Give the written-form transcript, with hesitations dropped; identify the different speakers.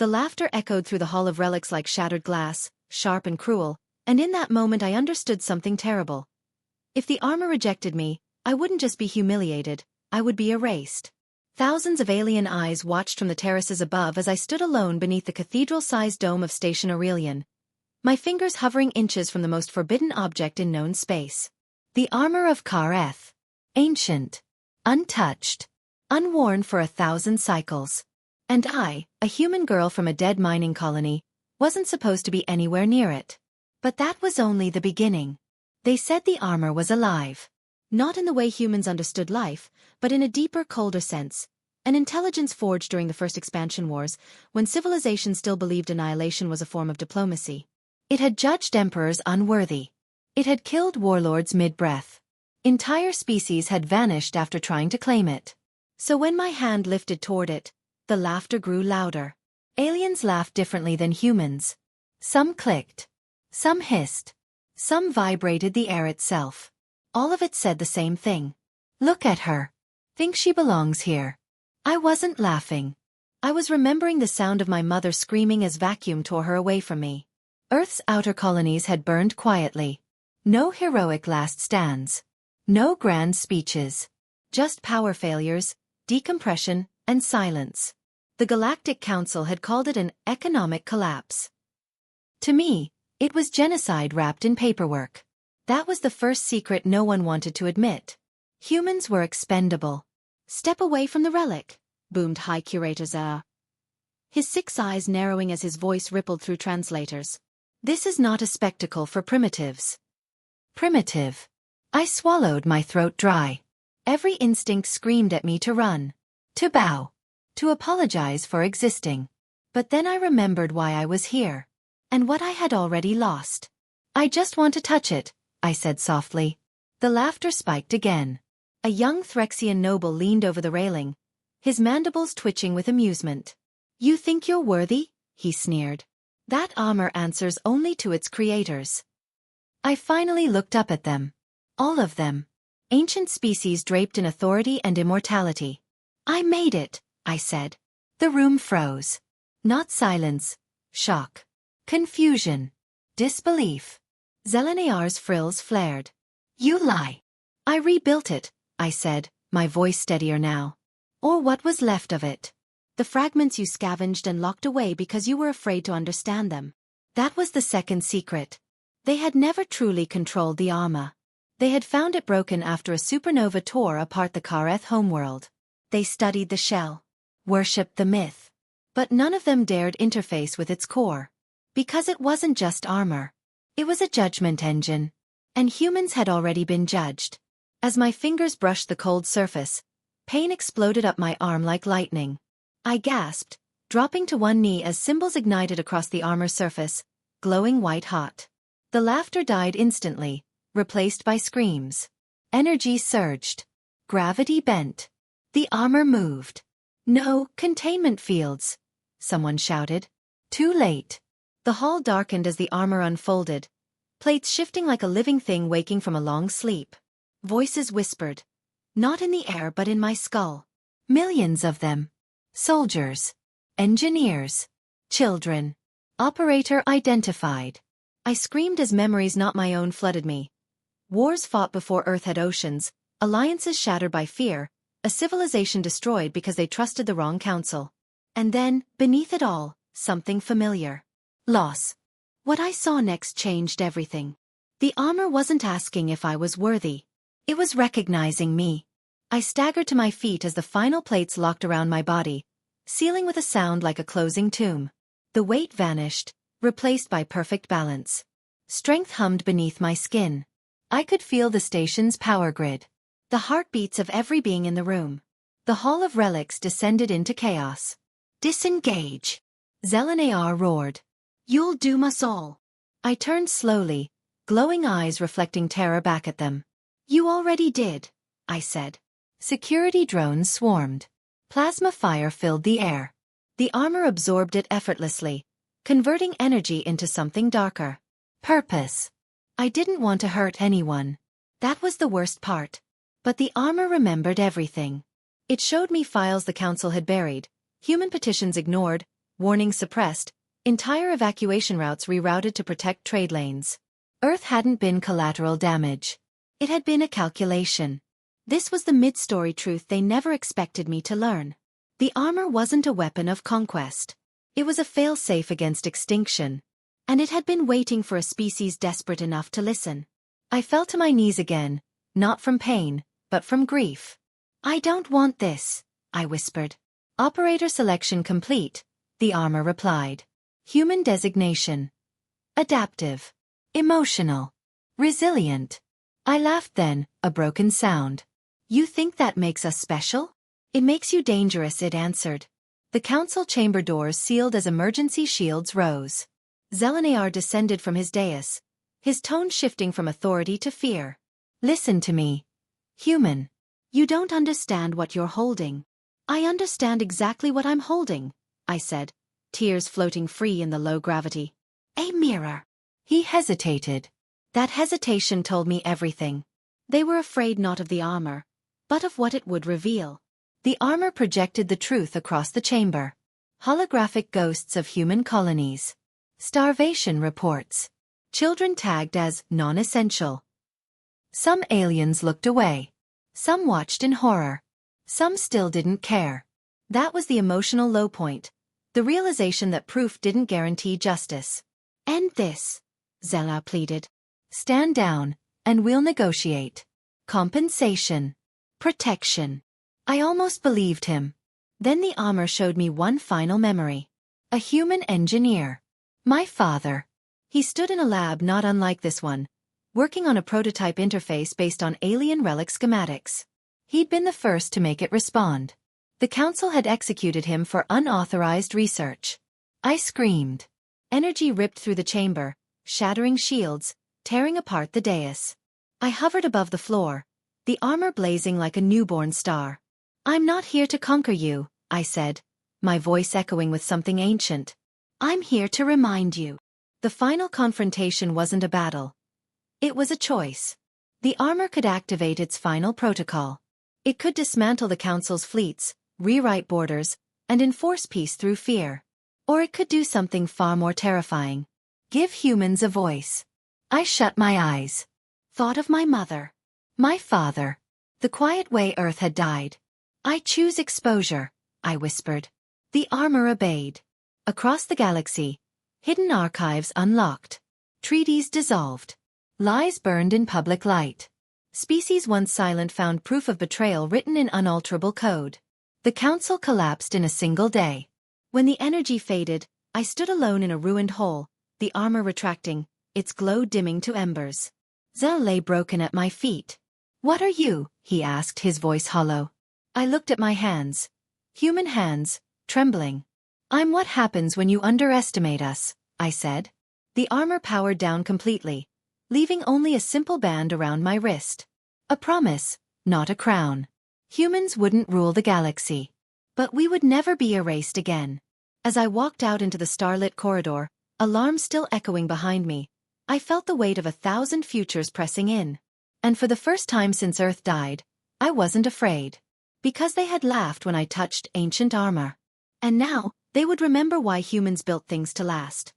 Speaker 1: The laughter echoed through the hall of relics like shattered glass, sharp and cruel, and in that moment I understood something terrible. If the armor rejected me, I wouldn't just be humiliated, I would be erased. Thousands of alien eyes watched from the terraces above as I stood alone beneath the cathedral-sized dome of Station Aurelian, my fingers hovering inches from the most forbidden object in known space. The armor of Kareth. Ancient. Untouched. Unworn for 1,000 cycles. And I, a human girl from a dead mining colony, wasn't supposed to be anywhere near it. But that was only the beginning. They said the armor was alive. Not in the way humans understood life, but in a deeper, colder sense. An intelligence forged during the first expansion wars, when civilization still believed annihilation was a form of diplomacy. It had judged emperors unworthy. It had killed warlords mid-breath. Entire species had vanished after trying to claim it. So when my hand lifted toward it, the laughter grew louder. Aliens laughed differently than humans. Some clicked. Some hissed. Some vibrated the air itself. All of it said the same thing. Look at her. Think she belongs here. I wasn't laughing. I was remembering the sound of my mother screaming as vacuum tore her away from me. Earth's outer colonies had burned quietly. No heroic last stands. No grand speeches. Just power failures, decompression, and silence. The Galactic Council had called it an economic collapse. To me, it was genocide wrapped in paperwork. That was the first secret no one wanted to admit. Humans were expendable. Step away from the relic, boomed High Curator Zah. His 6 eyes narrowing as his voice rippled through translators. This is not a spectacle for primitives. Primitive. I swallowed, my throat dry. Every instinct screamed at me to run. To bow. To apologize for existing. But then I remembered why I was here. And what I had already lost. I just want to touch it, I said softly. The laughter spiked again. A young Threxian noble leaned over the railing, his mandibles twitching with amusement. You think you're worthy? He sneered. That armor answers only to its creators. I finally looked up at them. All of them. Ancient species draped in authority and immortality. I made it, I said. The room froze. Not silence. Shock. Confusion. Disbelief. Zelenaar's frills flared. You lie. I rebuilt it, I said, my voice steadier now. Or what was left of it. The fragments you scavenged and locked away because you were afraid to understand them. That was the second secret. They had never truly controlled the armor. They had found it broken after a supernova tore apart the Kareth homeworld. They studied the shell. Worshipped the myth. But none of them dared interface with its core. Because it wasn't just armor. It was a judgment engine. And humans had already been judged. As my fingers brushed the cold surface, pain exploded up my arm like lightning. I gasped, dropping to one knee as symbols ignited across the armor surface, glowing white-hot. The laughter died instantly, replaced by screams. Energy surged. Gravity bent. The armor moved. No, containment fields, someone shouted. Too late. The hall darkened as the armor unfolded, plates shifting like a living thing waking from a long sleep. Voices whispered. Not in the air but in my skull. Millions of them. Soldiers. Engineers. Children. Operator identified. I screamed as memories not my own flooded me. Wars fought before Earth had oceans, alliances shattered by fear, a civilization destroyed because they trusted the wrong council. And then, beneath it all, something familiar. Loss. What I saw next changed everything. The armor wasn't asking if I was worthy. It was recognizing me. I staggered to my feet as the final plates locked around my body, sealing with a sound like a closing tomb. The weight vanished, replaced by perfect balance. Strength hummed beneath my skin. I could feel the station's power grid. The heartbeats of every being in the room. The hall of relics descended into chaos. Disengage! Zelenaar roared. You'll doom us all. I turned slowly, glowing eyes reflecting terror back at them. You already did, I said. Security drones swarmed. Plasma fire filled the air. The armor absorbed it effortlessly, converting energy into something darker. Purpose. I didn't want to hurt anyone. That was the worst part. But the armor remembered everything. It showed me files the council had buried, human petitions ignored, warnings suppressed, entire evacuation routes rerouted to protect trade lanes. Earth hadn't been collateral damage. It had been a calculation. This was the mid-story truth they never expected me to learn. The armor wasn't a weapon of conquest. It was a fail-safe against extinction. And it had been waiting for a species desperate enough to listen. I fell to my knees again, not from pain, but from grief. "I don't want this," I whispered. "Operator selection complete," the armor replied. "Human designation. Adaptive. Emotional. Resilient." I laughed then, a broken sound. "You think that makes us special?" "It makes you dangerous," it answered. The council chamber doors sealed as emergency shields rose. Zelenaar descended from his dais, his tone shifting from authority to fear. "Listen to me. Human. You don't understand what you're holding." "I understand exactly what I'm holding," I said, tears floating free in the low gravity. "A mirror." He hesitated. That hesitation told me everything. They were afraid not of the armor, but of what it would reveal. The armor projected the truth across the chamber. Holographic ghosts of human colonies. Starvation reports. Children tagged as non-essential. Some aliens looked away. Some watched in horror. Some still didn't care. That was the emotional low point, the realization that proof didn't guarantee justice. "End this," Zela pleaded. "Stand down, and we'll negotiate. Compensation. Protection." I almost believed him. Then the armor showed me one final memory. A human engineer. My father. He stood in a lab not unlike this one, working on a prototype interface based on alien relic schematics. He'd been the first to make it respond. The council had executed him for unauthorized research. I screamed. Energy ripped through the chamber, shattering shields, tearing apart the dais. I hovered above the floor, the armor blazing like a newborn star. "I'm not here to conquer you," I said, my voice echoing with something ancient. "I'm here to remind you." The final confrontation wasn't a battle. It was a choice. The armor could activate its final protocol. It could dismantle the council's fleets, rewrite borders, and enforce peace through fear. Or it could do something far more terrifying. Give humans a voice. I shut my eyes. Thought of my mother. My father. The quiet way Earth had died. "I choose exposure," I whispered. The armor obeyed. Across the galaxy, hidden archives unlocked. Treaties dissolved. Lies burned in public light. Species once silent found proof of betrayal written in unalterable code. The council collapsed in a single day. When the energy faded, I stood alone in a ruined hole, the armor retracting, its glow dimming to embers. Zell lay broken at my feet. "What are you?" he asked, his voice hollow. I looked at my hands. Human hands, trembling. "I'm what happens when you underestimate us," I said. The armor powered down completely, leaving only a simple band around my wrist. A promise, not a crown. Humans wouldn't rule the galaxy. But we would never be erased again. As I walked out into the starlit corridor, alarms still echoing behind me, I felt the weight of 1,000 futures pressing in. And for the first time since Earth died, I wasn't afraid. Because they had laughed when I touched ancient armor. And now, they would remember why humans built things to last.